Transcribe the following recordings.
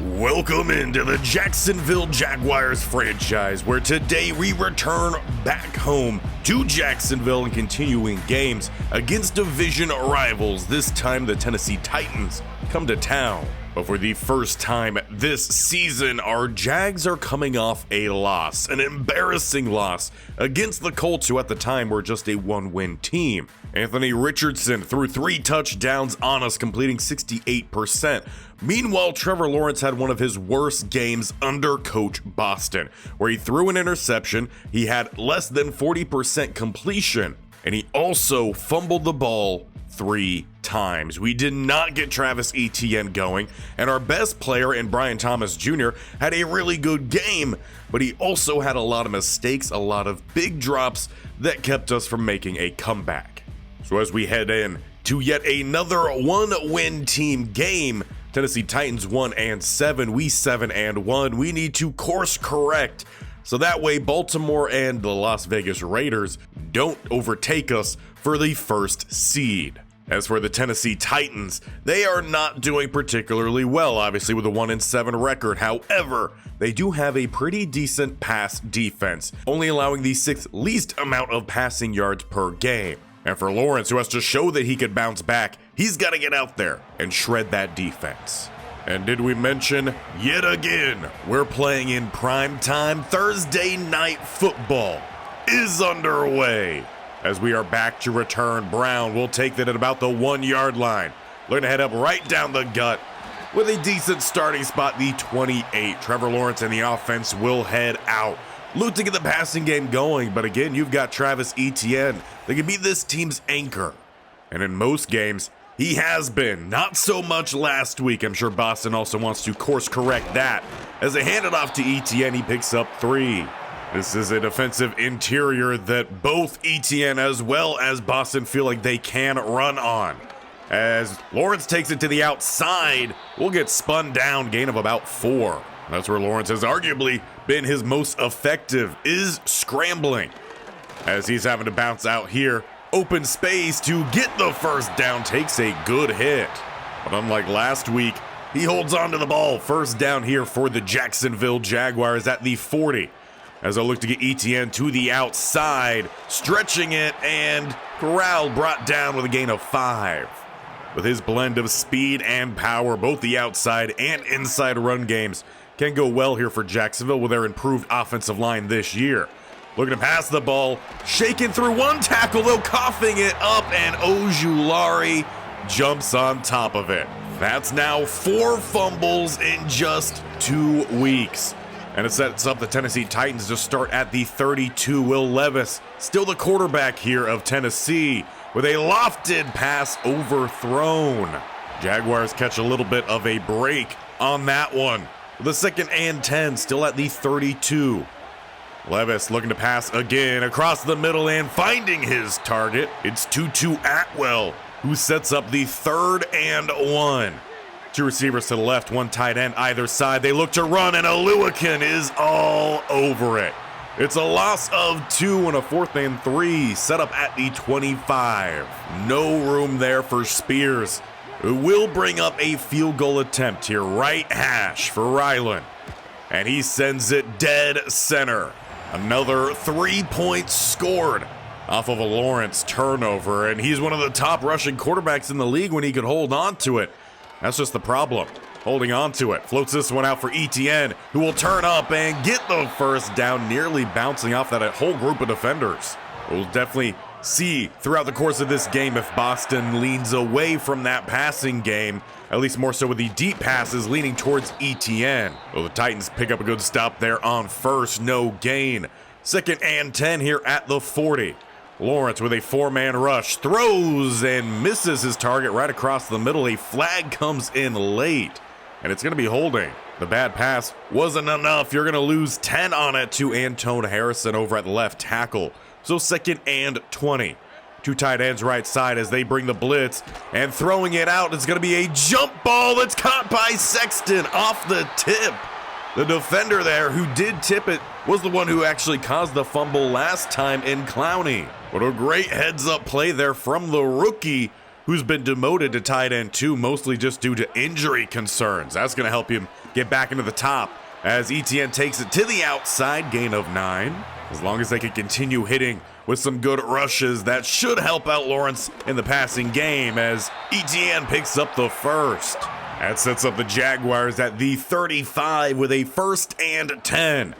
Welcome into the Jacksonville Jaguars franchise, where today we return back home to Jacksonville and continuing games against division rivals. This time the Tennessee Titans come to town. But for the first time this season, our Jags are coming off a loss, an embarrassing loss against the Colts, who at the time were just a one-win team. Anthony Richardson threw 3 touchdowns on us, completing 68%. Meanwhile, Trevor Lawrence had one of his worst games under Coach Boston, where he threw an interception, he had less than 40% completion, and he also fumbled the ball 3 times. We did not get Travis Etienne going, and our best player in Brian Thomas Jr. had a really good game, but he also had a lot of mistakes, a lot of big drops that kept us from making a comeback. So as we head in to yet another one-win team game, Tennessee Titans 1-7, we 7-1. We need to course correct so that way Baltimore and the Las Vegas Raiders don't overtake us for the first seed. As for the Tennessee Titans, they are not doing particularly well, obviously, with a 1-7 record. However, they do have a pretty decent pass defense, only allowing the 6th least amount of passing yards per game. And for Lawrence, who has to show that he could bounce back, he's got to get out there and shred that defense. And did we mention, yet again, we're playing in prime time. Thursday night football is underway. As we are back to return, Brown will take that at about the 1-yard line. Looking to head up right down the gut with a decent starting spot, the 28. Trevor Lawrence and the offense will head out. Look to get the passing game going, but again, you've got Travis Etienne that can be this team's anchor. And in most games, he has been. Not so much last week. I'm sure Boston also wants to course correct that. As they hand it off to Etienne, he picks up 3. This is a defensive interior that both Etienne as well as Boston feel like they can run on. As Lawrence takes it to the outside, we'll get spun down, gain of about 4. That's where Lawrence has arguably been his most effective, is scrambling. As he's having to bounce out here, open space to get the first down, takes a good hit. But unlike last week, he holds on to the ball. First down here for the Jacksonville Jaguars at the 40. As I look to get Etienne to the outside, stretching it, and Corral brought down with a gain of 5. With his blend of speed and power, both the outside and inside run games can go well here for Jacksonville with their improved offensive line this year. Looking to pass the ball, shaking through 1 tackle, though coughing it up, and Ojulari jumps on top of it. That's now 4 fumbles in just 2 weeks. And it sets up the Tennessee Titans to start at the 32. Will Levis, still the quarterback here of Tennessee, with a lofted pass overthrown. Jaguars catch a little bit of a break on that one. The 2nd and 10, still at the 32. Levis looking to pass again across the middle and finding his target. It's Tutu Atwell who sets up the 3rd and 1. 2 receivers to the left, 1 tight end either side. They look to run, and Aluakin is all over it. It's a loss of 2 and a 4th and 3, set up at the 25. No room there for Spears, who will bring up a field goal attempt here, right hash for Ryland. And he sends it dead center. Another 3 points scored off of a Lawrence turnover, and he's one of the top rushing quarterbacks in the league when he could hold on to it. That's just the problem, holding on to it. Floats this one out for Etienne, who will turn up and get the first down, nearly bouncing off that whole group of defenders. We'll definitely see throughout the course of this game if Boston leans away from that passing game, at least more so with the deep passes leaning towards Etienne. Well, the Titans pick up a good stop there on first, no gain. 2nd and 10 here at the 40. Lawrence with a 4-man rush, throws and misses his target right across the middle. A flag comes in late, and it's going to be holding. The bad pass wasn't enough. You're going to lose 10 on it to Antone Harrison over at the left tackle. So 2nd and 20. 2 tight ends right side as they bring the blitz, and throwing it out is going to be a jump ball that's caught by Sexton off the tip. The defender there who did tip it was the one who actually caused the fumble last time in Clowney. What a great heads-up play there from the rookie who's been demoted to tight end 2, mostly just due to injury concerns. That's going to help him get back into the top as Etienne takes it to the outside, gain of 9. As long as they can continue hitting with some good rushes, that should help out Lawrence in the passing game as Etienne picks up the first. That sets up the Jaguars at the 35 with a 1st and 10.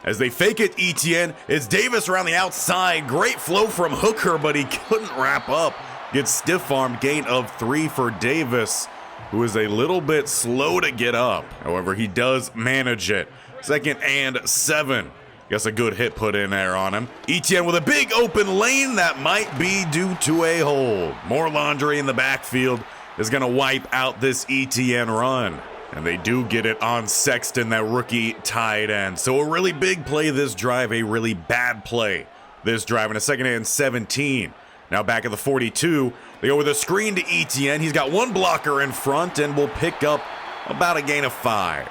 As they fake it, Etienne, it's Davis around the outside. Great flow from Hooker, but he couldn't wrap up. Gets stiff-armed, gain of 3 for Davis, who is a little bit slow to get up. However, he does manage it. 2nd and 7. Guess a good hit put in there on him. Etienne with a big open lane that might be due to a hold. More laundry in the backfield is going to wipe out this Etienne run. And they do get it on Sexton, that rookie tight end. So a really big play this drive, a really bad play this drive, and a 2nd and 17. Now back at the 42, they go with a screen to Etienne. He's got one blocker in front and will pick up about a gain of 5.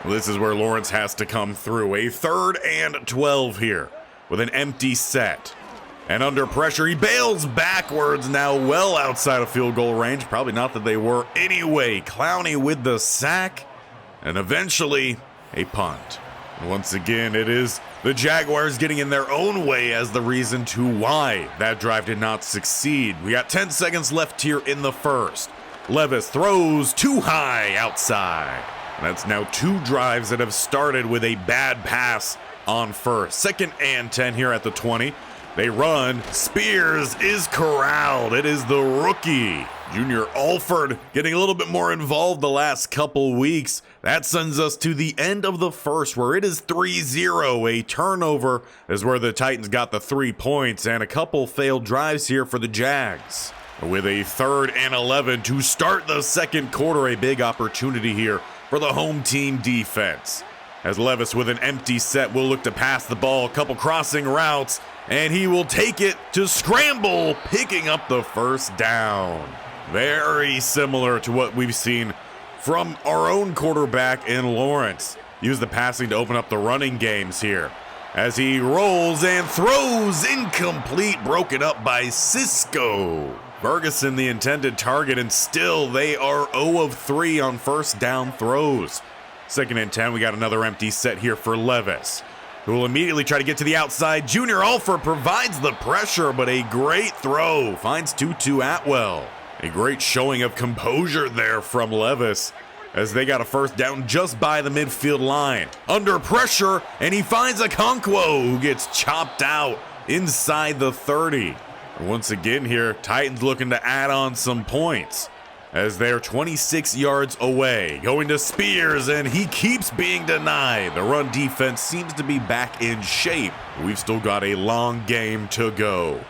This is where Lawrence has to come through. A 3rd and 12 here with an empty set. And under pressure, he bails backwards, now well outside of field goal range. Probably not that they were anyway. Clowney with the sack, and eventually a punt. And once again, it is the Jaguars getting in their own way as the reason to why that drive did not succeed. We got 10 seconds left here in the first. Levis throws too high outside. And that's now 2 drives that have started with a bad pass on first. 2nd and 10 here at the 20. They run. Spears is corralled. It is the rookie, Junior Alford, getting a little bit more involved the last couple weeks. That sends us to the end of the first, where it is 3-0. A turnover is where the Titans got the 3 points, and a couple failed drives here for the Jags. With a 3rd and 11 to start the second quarter, a big opportunity here for the home team defense. As Levis with an empty set will look to pass the ball, a couple crossing routes, and he will take it to scramble, picking up the first down. Very similar to what we've seen from our own quarterback in Lawrence. Use the passing to open up the running games here. As he rolls and throws, incomplete, broken up by Cisco. Ferguson the intended target, and still they are 0 of 3 on first down throws. 2nd and 10, we got another empty set here for Levis, who will immediately try to get to the outside. Junior Alford provides the pressure, but a great throw finds Tutu Atwell. A great showing of composure there from Levis as they got a first down just by the midfield line. Under pressure, and he finds Okonkwo, who gets chopped out inside the 30. And once again here, Titans looking to add on some points as they're 26 yards away. Going to Spears, and he keeps being denied. The run defense seems to be back in shape. We've still got a long game to go.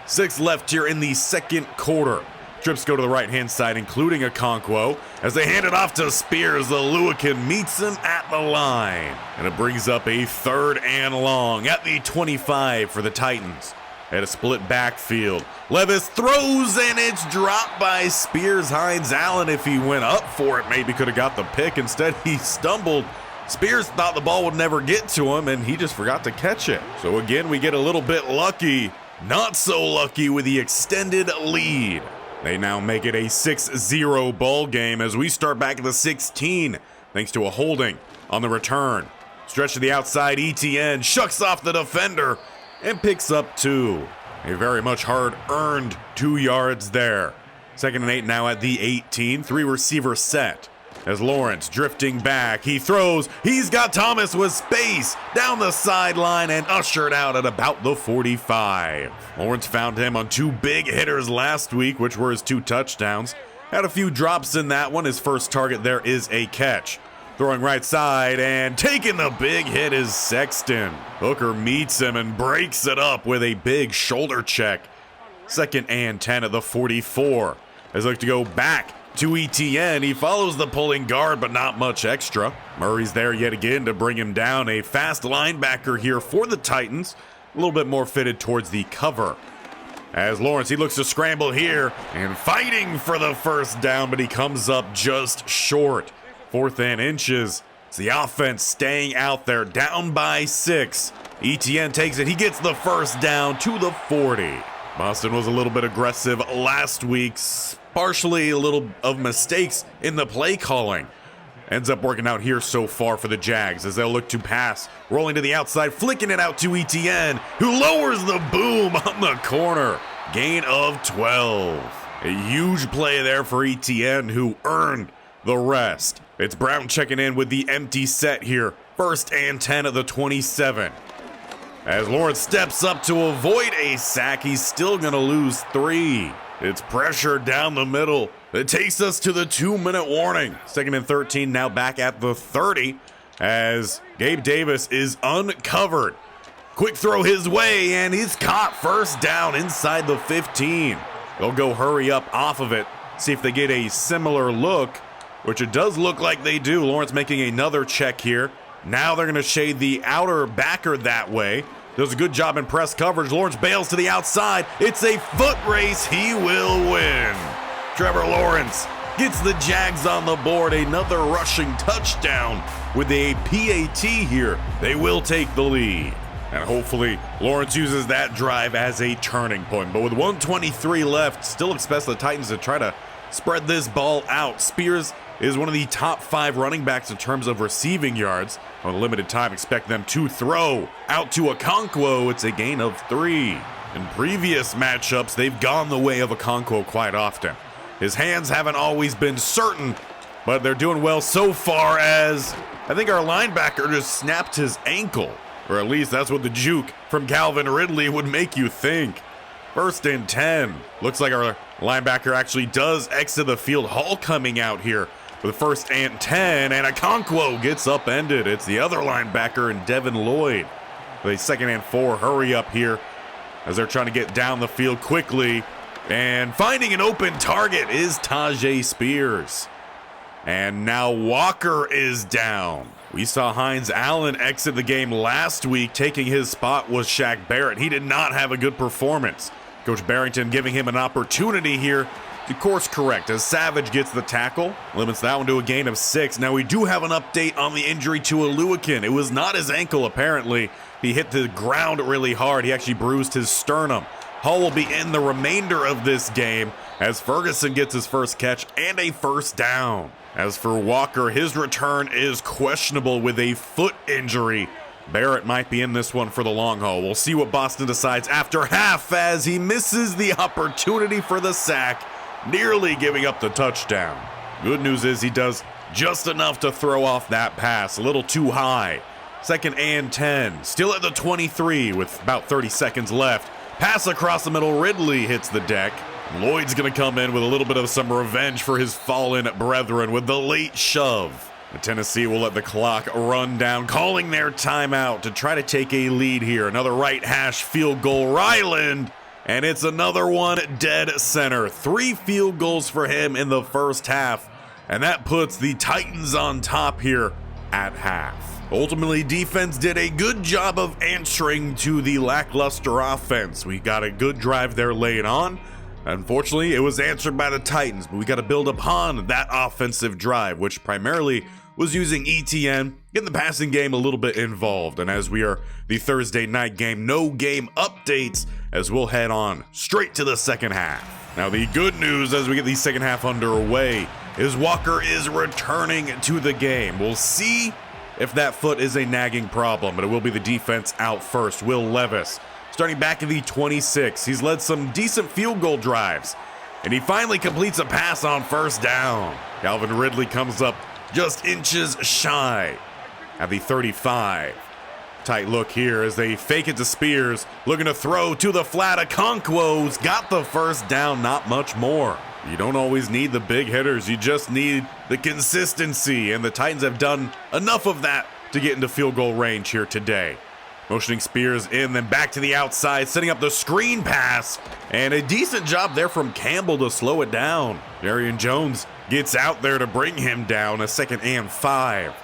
6 left here in the second quarter. Trips go to the right-hand side, including Okonkwo. As they hand it off to Spears, the Lewican meets him at the line. And it brings up a 3rd and long at the 25 for the Titans. At a split backfield. Levis throws, and it's dropped by Spears. Hines Allen, if he went up for it, maybe could have got the pick. Instead, he stumbled. Spears thought the ball would never get to him, and he just forgot to catch it. So again, we get a little bit lucky. Not so lucky with the extended lead. They now make it a 6-0 ball game as we start back at the 16, thanks to a holding on the return. Stretch to the outside, Etienne shucks off the defender and picks up 2. A very much hard-earned 2 yards there. 2nd and 8 now at the 18, 3-receiver set. As Lawrence drifting back, he throws, he's got Thomas with space down the sideline and ushered out at about the 45. Lawrence found him on 2 big hitters last week, which were his 2 touchdowns. Had a few drops in that one. His first target there is a catch. Throwing right side and taking the big hit is Sexton. Hooker meets him and breaks it up with a big shoulder check. 2nd and 10 at the 44. As they look to go back to Etienne, he follows the pulling guard, but not much extra. Murray's there yet again to bring him down. A fast linebacker here for the Titans, a little bit more fitted towards the cover. As Lawrence, he looks to scramble here and fighting for the first down, but he comes up just short. 4th and inches. It's the offense staying out there, down by 6. Etienne takes it. He gets the first down to the 40. Boston was a little bit aggressive last week, partially a little of mistakes in the play calling. Ends up working out here so far for the Jags as they'll look to pass, rolling to the outside, flicking it out to Etienne, who lowers the boom on the corner. Gain of 12. A huge play there for Etienne, who earned the rest. It's Brown checking in with the empty set here. 1st and 10 at the 27. As Lawrence steps up to avoid a sack, he's still going to lose 3. It's pressure down the middle. It takes us to the 2-minute warning. 2nd and 13 now back at the 30 as Gabe Davis is uncovered. Quick throw his way and he's caught. 1st down inside the 15. They'll go hurry up off of it, see if they get a similar look, which it does look like they do. Lawrence making another check here. Now they're going to shade the outer backer that way. Does a good job in press coverage. Lawrence bails to the outside. It's a foot race. He will win. Trevor Lawrence gets the Jags on the board. Another rushing touchdown with a PAT here. They will take the lead. And hopefully Lawrence uses that drive as a turning point. But with 1:23 left, still expects the Titans to try to spread this ball out. Spears is one of the top 5 running backs in terms of receiving yards. On a limited time, expect them to throw out to Okonkwo. It's a gain of 3. In previous matchups, they've gone the way of Okonkwo quite often. His hands haven't always been certain, but they're doing well so far as I think our linebacker just snapped his ankle. Or at least that's what the juke from Calvin Ridley would make you think. 1st and 10. Looks like our linebacker actually does exit the field. Hall coming out here with 1st and 10, and Okonkwo gets upended. It's the other linebacker and Devin Lloyd. With a 2nd and 4, hurry up here as they're trying to get down the field quickly. And finding an open target is Tajay Spears. And now Walker is down. We saw Hines Allen exit the game last week. Taking his spot was Shaq Barrett. He did not have a good performance. Coach Barrington giving him an opportunity here to course correct as Savage gets the tackle. Limits that one to a gain of 6. Now we do have an update on the injury to Oluwakin. It was not his ankle apparently. He hit the ground really hard. He actually bruised his sternum. Hall will be in the remainder of this game as Ferguson gets his first catch and a 1st down. As for Walker, his return is questionable with a foot injury. Barrett might be in this one for the long haul. We'll see what Boston decides after half as he misses the opportunity for the sack, nearly giving up the touchdown. Good news is he does just enough to throw off that pass, a little too high. 2nd and 10, still at the 23 with about 30 seconds left. Pass across the middle, Ridley hits the deck. Lloyd's going to come in with a little bit of some revenge for his fallen brethren with the late shove. Tennessee will let the clock run down, calling their timeout to try to take a lead here. Another right hash field goal, Ryland, and it's another one dead center. 3 field goals for him in the first half, and that puts the Titans on top here at half. Ultimately, defense did a good job of answering to the lackluster offense. We got a good drive there late on. Unfortunately, it was answered by the Titans, but we got to build upon that offensive drive, which primarily was using ETN, getting the passing game a little bit involved. And as we are the Thursday night game, no game updates, as we'll head on straight to the second half. Now, the good news as we get the second half underway is Walker is returning to the game. We'll see if that foot is a nagging problem, but it will be the defense out first. Will Levis starting back in the 26. He's led some decent field goal drives, and he finally completes a pass on 1st down. Calvin Ridley comes up just inches shy at the 35. Tight look here as they fake it to Spears, looking to throw to the flat. Okonkwo's got the 1st down, not much more. You don't always need the big hitters, you just need the consistency, and the Titans have done enough of that to get into field goal range here today. Motioning Spears in, then back to the outside, setting up the screen pass, and a decent job there from Campbell to slow it down. Darian Jones gets out there to bring him down, a 2nd and 5.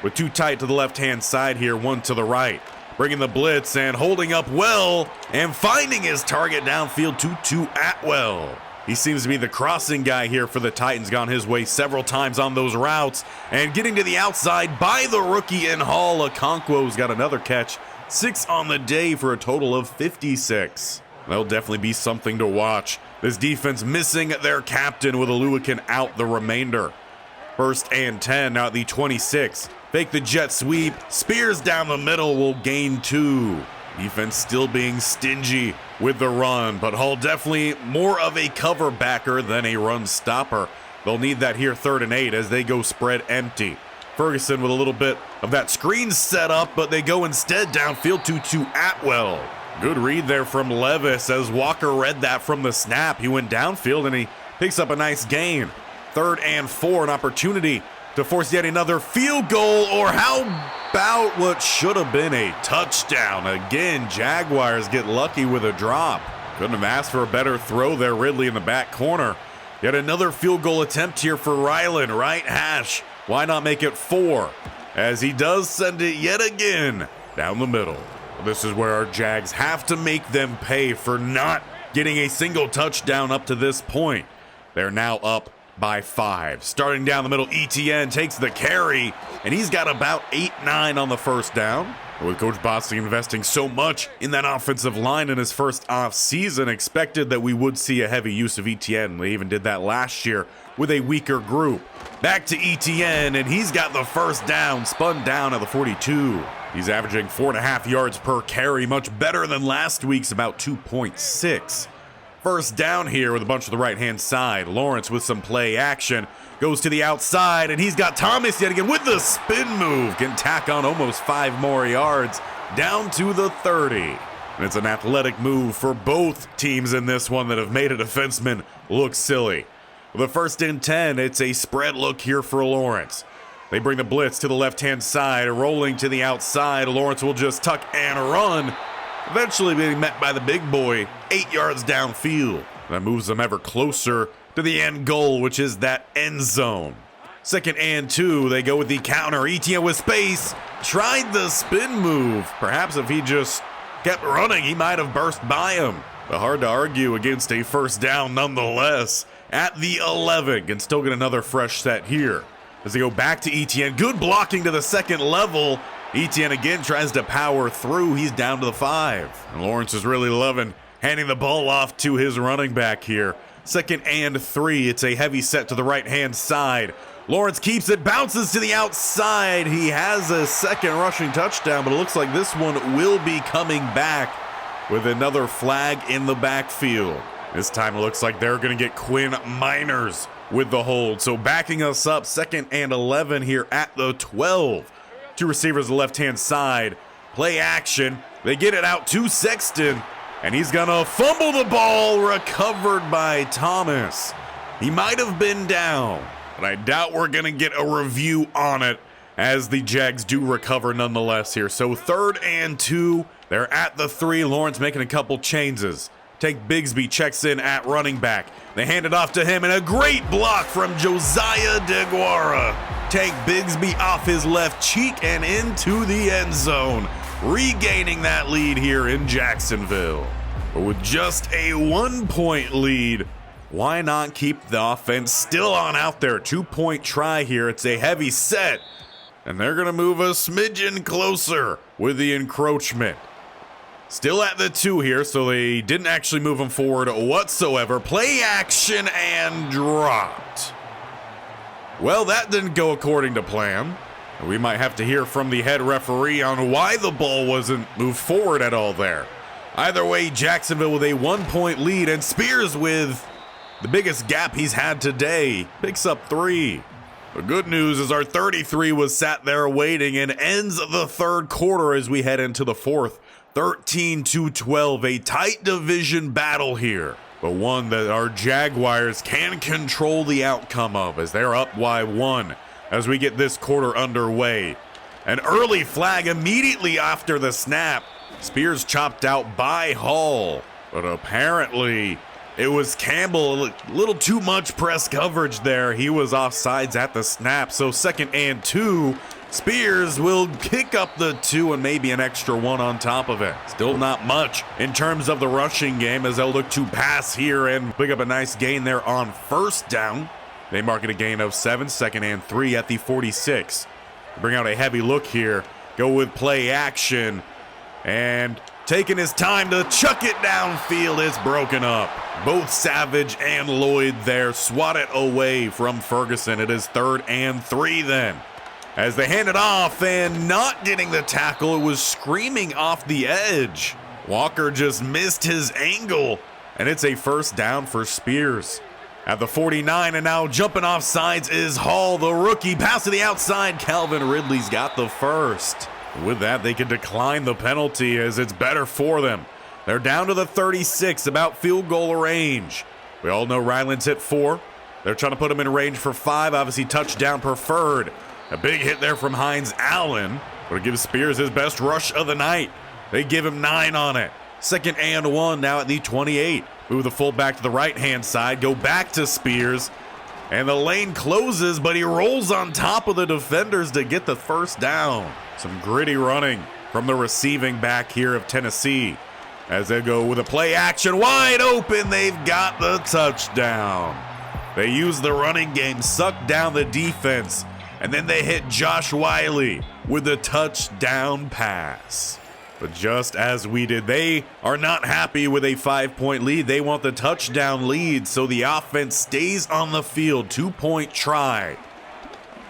With 2 tight to the left-hand side here, 1 to the right. Bringing the blitz and holding up well, and finding his target downfield to Atwell. He seems to be the crossing guy here for the Titans, gone his way several times on those routes, and getting to the outside by the rookie in Hall. Okonkwo's got another catch. 6 on the day for a total of 56. That'll definitely be something to watch. This defense missing their captain with Oluwakin out the remainder. 1st and 10, now at the 26. Fake the jet sweep. Spears down the middle will gain 2. Defense still being stingy with the run, but Hall definitely more of a cover backer than a run stopper. They'll need that here 3rd and 8 as they go spread empty. Ferguson with a little bit of that screen set up, but they go instead downfield to Atwell. Good read there from Levis as Walker read that from the snap. He went downfield and he picks up a nice gain. 3rd and 4, an opportunity to force yet another field goal, or how about what should have been a touchdown? Again, Jaguars get lucky with a drop. Couldn't have asked for a better throw there, Ridley in the back corner. Yet another field goal attempt here for Ryland, right hash. Why not make it 4? As he does send it yet again down the middle. This is where our Jags have to make them pay for not getting a single touchdown up to this point. They're now up by 5. Starting down the middle, ETN takes the carry, and he's got about 8-9 on the first down. With Coach Boston investing so much in that offensive line in his first off season, expected that we would see a heavy use of ETN. They even did that last year with a weaker group. Back to ETN, and he's got the first down, spun down at the 42. He's averaging 4.5 yards per carry, much better than last week's about 2.6. First down here with a bunch of the right-hand side. Lawrence with some play action. Goes to the outside, and he's got Thomas yet again with the spin move. Can tack on almost 5 more yards down to the 30. And it's an athletic move for both teams in this one that have made a defenseman look silly. With the 1st and 10, it's a spread look here for Lawrence. They bring the blitz to the left-hand side, rolling to the outside. Lawrence will just tuck and run, eventually being met by the big boy 8 yards downfield. That moves them ever closer to the end goal, which is that end zone. 2nd and 2, they go with the counter. Etienne with space, tried the spin move. Perhaps if he just kept running, he might have burst by him. But hard to argue against a first down nonetheless. At the 11, can still get another fresh set here. As they go back to Etienne, good blocking to the second level. Etienne again tries to power through. He's down to the 5. And Lawrence is really loving handing the ball off to his running back here. 2nd and 3. It's a heavy set to the right-hand side. Lawrence keeps it, bounces to the outside. He has a second rushing touchdown, but it looks like this one will be coming back with another flag in the backfield. This time it looks like they're going to get Quinn Miners with the hold. So backing us up, 2nd and 11 here at the 12. 2 receivers on the left-hand side. Play action. They get it out to Sexton, and he's going to fumble the ball, recovered by Thomas. He might have been down, but I doubt we're going to get a review on it as the Jags do recover nonetheless here. So 3rd and 2. They're at the 3. Lawrence making a couple changes. Take Bigsby, checks in at running back. They hand it off to him, and a great block from Josiah DeGuara. Take Bigsby off his left cheek and into the end zone, regaining that lead here in Jacksonville. But with just a 1-point lead, why not keep the offense still on out there? 2-point try here. It's a heavy set, and they're going to move a smidgen closer with the encroachment. Still at the 2 here, so they didn't actually move him forward whatsoever. Play action and dropped. Well, that didn't go according to plan. We might have to hear from the head referee on why the ball wasn't moved forward at all there. Either way, Jacksonville with a 1-point lead, and Spears with the biggest gap he's had today picks up 3. The good news is our 33 was sat there waiting and ends the 3rd quarter as we head into the 4th. 13-12, a tight division battle here, but one that our Jaguars can control the outcome of as they're up by 1 as we get this quarter underway. An early flag immediately after the snap. Spears chopped out by Hall, but apparently it was Campbell. A little too much press coverage there. He was offsides at the snap, so 2nd and 2. Spears will pick up the 2 and maybe an extra 1 on top of it. Still not much in terms of the rushing game as they'll look to pass here and pick up a nice gain there on 1st down. They mark it a gain of 7, 2nd and 3 at the 46. Bring out a heavy look here. Go with play action. And taking his time to chuck it downfield. It's broken up. Both Savage and Lloyd there swat it away from Ferguson. It is 3rd and 3 then. As they hand it off and not getting the tackle, it was screaming off the edge. Walker just missed his angle, and it's a 1st down for Spears. At the 49, and now jumping off sides is Hall, the rookie. Pass to the outside. Calvin Ridley's got the 1st. With that, they can decline the penalty as it's better for them. They're down to the 36, about field goal range. We all know Ryland's hit 4. They're trying to put him in range for 5. Obviously, touchdown preferred. A big hit there from Hines Allen, but it gives Spears his best rush of the night. They give him 9 on it. 2nd and 1 now at the 28. Move the fullback to the right-hand side, go back to Spears, and the lane closes, but he rolls on top of the defenders to get the 1st down. Some gritty running from the receiving back here of Tennessee. As they go with a play action, wide open, they've got the touchdown. They use the running game, suck down the defense, and then they hit Josh Wiley with a touchdown pass. But just as we did, they are not happy with a 5-point lead. They want the touchdown lead, so the offense stays on the field. 2-point try.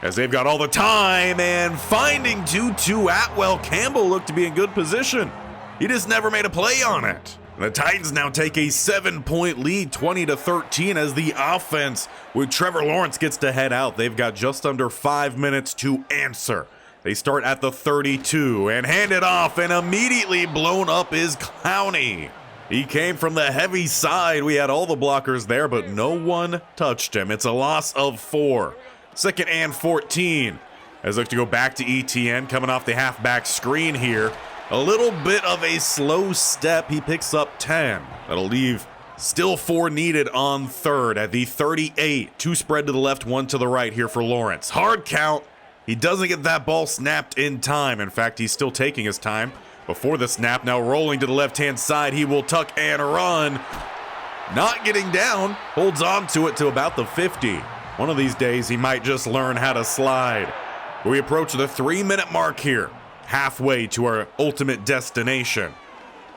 As they've got all the time and finding Tutu Atwell. Campbell looked to be in good position. He just never made a play on it. The Titans now take a 7-point lead, 20-13, as the offense with Trevor Lawrence gets to head out. They've got just under 5 minutes to answer. They start at the 32 and hand it off, and immediately blown up is Clowney. He came from the heavy side. We had all the blockers there, but no one touched him. It's a loss of 4. 2nd and 14. As they look to go back to ETN, coming off the halfback screen here. A little bit of a slow step. He picks up 10. That'll leave still 4 needed on 3rd at the 38. 2 spread to the left, 1 to the right here for Lawrence. Hard count. He doesn't get that ball snapped in time. In fact, he's still taking his time before the snap. Now rolling to the left-hand side. He will tuck and run. Not getting down. Holds on to it to about the 50. One of these days, he might just learn how to slide. We approach the 3-minute mark here. Halfway to our ultimate destination.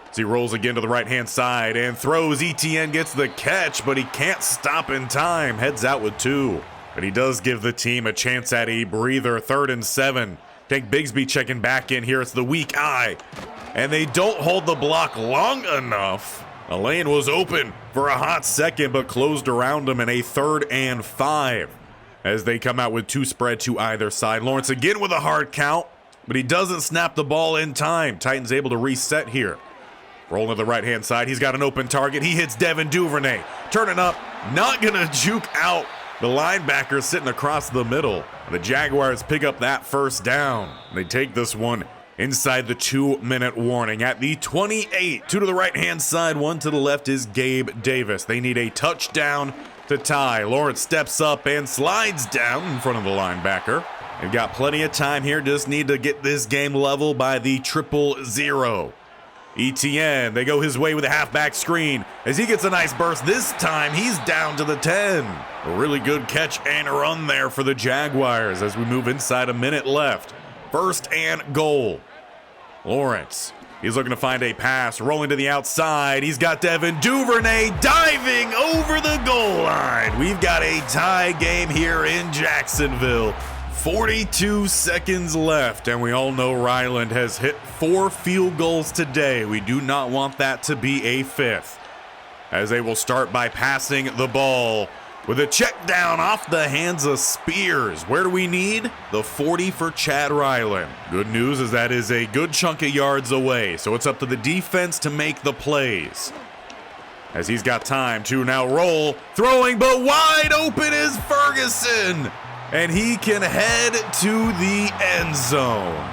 As he rolls again to the right-hand side and throws. ETN gets the catch, but he can't stop in time. Heads out with 2. But he does give the team a chance at a breather. 3rd and 7. Tank Bigsby checking back in here. It's the weak eye. And they don't hold the block long enough. The lane was open for a hot second, but closed around him in a 3rd and 5. As they come out with 2 spread to either side. Lawrence again with a hard count, but he doesn't snap the ball in time. Titans able to reset here. Rolling to the right-hand side. He's got an open target. He hits Devin Duvernay. Turning up. Not going to juke out the linebacker sitting across the middle. The Jaguars pick up that 1st down. They take this one inside the 2-minute warning. At the 28, 2 to the right-hand side, 1 to the left is Gabe Davis. They need a touchdown to tie. Lawrence steps up and slides down in front of the linebacker. They've got plenty of time here. Just need to get this game level by the 0-0. ETN, they go his way with a halfback screen as he gets a nice burst. This time he's down to the 10. A really good catch and run there for the Jaguars as we move inside a minute left. 1st and goal. Lawrence, he's looking to find a pass, rolling to the outside. He's got Devin Duvernay diving over the goal line. We've got a tie game here in Jacksonville. 42 seconds left, and we all know Ryland has hit 4 field goals today. We do not want that to be a 5th. As they will start by passing the ball with a check down off the hands of Spears. Where do we need? The 40 for Chad Ryland. Good news is that is a good chunk of yards away, so it's up to the defense to make the plays. As he's got time to now roll, throwing, but wide open is Ferguson. And he can head to the end zone.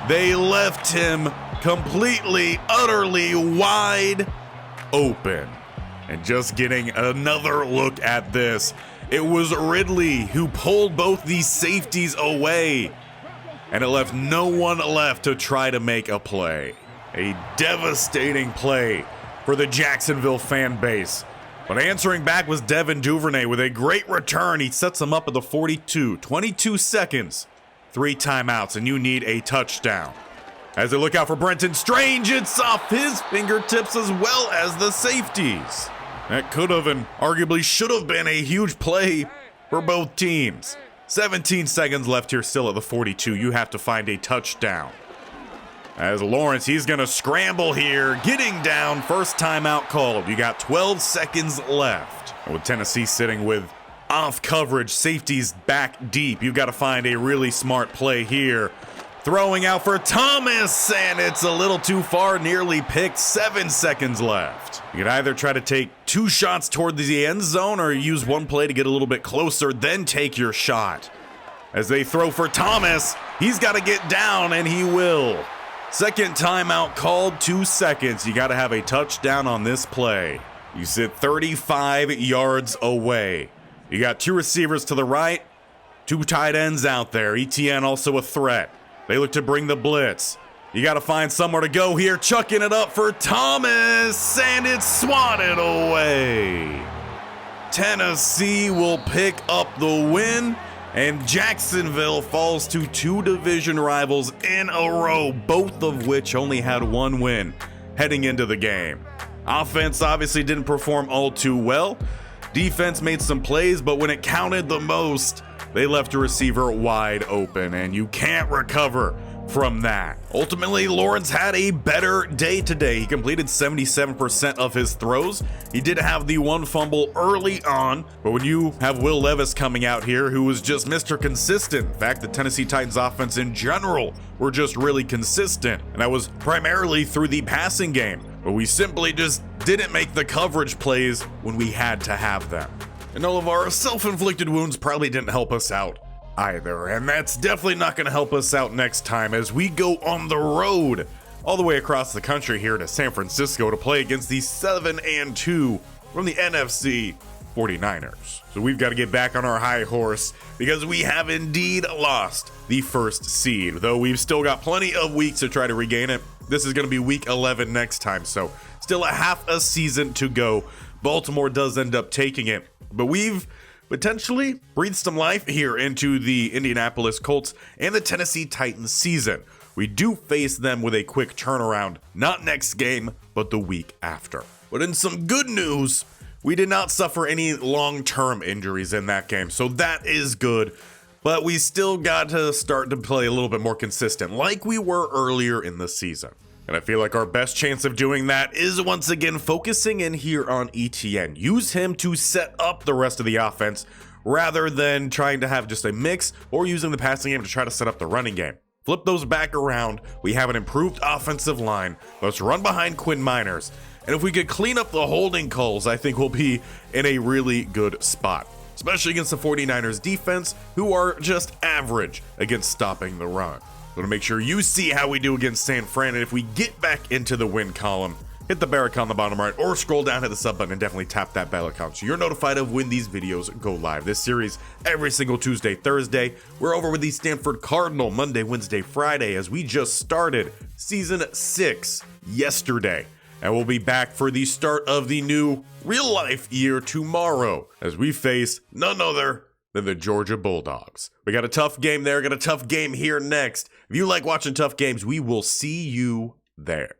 They left him completely, utterly wide open. And just getting another look at this, it was Ridley who pulled both these safeties away. And it left no one left to try to make a play. A devastating play for the Jacksonville fan base. But answering back was Devin Duvernay with a great return. He sets him up at the 42. 22 seconds, 3 timeouts, and you need a touchdown. As they look out for Brenton Strange, it's off his fingertips as well as the safeties. That could have and arguably should have been a huge play for both teams. 17 seconds left here still at the 42. You have to find a touchdown. As Lawrence, he's going to scramble here, getting down, first timeout called. You got 12 seconds left. With Tennessee sitting with off coverage, safeties back deep, you've got to find a really smart play here. Throwing out for Thomas, and it's a little too far, nearly picked. 7 seconds left. You could either try to take 2 shots toward the end zone or use one play to get a little bit closer, then take your shot. As they throw for Thomas, he's got to get down, and he will. Second timeout called, 2 seconds. You got to have a touchdown on this play. You sit 35 yards away. You got 2 receivers to the right, 2 tight ends out there. ETN also a threat. They look to bring the blitz. You got to find somewhere to go here. Chucking it up for Thomas, and it's swatted away. Tennessee will pick up the win, and Jacksonville falls to 2 division rivals in a row, both of which only had 1 win heading into the game. Offense obviously didn't perform all too well. Defense made some plays, but when it counted the most, they left a receiver wide open, and you can't recover from that. Ultimately, Lawrence had a better day today. He completed 77% of his throws. He did have the 1 fumble early on, but when you have Will Levis coming out here, who was just Mr. Consistent, in fact, the Tennessee Titans offense in general were just really consistent, and that was primarily through the passing game, but we simply just didn't make the coverage plays when we had to have them. And all of our self-inflicted wounds probably didn't help us out either. And that's definitely not going to help us out next time as we go on the road all the way across the country here to San Francisco to play against the 7-2 from the NFC 49ers. So we've got to get back on our high horse because we have indeed lost the first seed. Though we've still got plenty of weeks to try to regain it. This is going to be week 11 next time. So still a half a season to go. Baltimore does end up taking it. But we've potentially breathed some life here into the Indianapolis Colts and the Tennessee Titans season. We do face them with a quick turnaround, not next game, but the week after. But in some good news, we did not suffer any long-term injuries in that game, so that is good. But we still got to start to play a little bit more consistent, like we were earlier in the season. And I feel like our best chance of doing that is once again focusing in here on ETN. Use him to set up the rest of the offense rather than trying to have just a mix or using the passing game to try to set up the running game. Flip those back around. We have an improved offensive line. Let's run behind Quinn Miners. And if we could clean up the holding calls, I think we'll be in a really good spot, especially against the 49ers defense, who are just average against stopping the run. So to make sure you see how we do against San Fran, and if we get back into the win column, hit the bell icon on the bottom right or scroll down to the sub button and definitely tap that bell icon so you're notified of when these videos go live. This series every single Tuesday, Thursday. We're over with the Stanford Cardinal Monday, Wednesday, Friday as we just started season 6 yesterday. And we'll be back for the start of the new real life year tomorrow as we face none other than the Georgia Bulldogs. We got a tough game there, got a tough game here next. If you like watching tough games, we will see you there.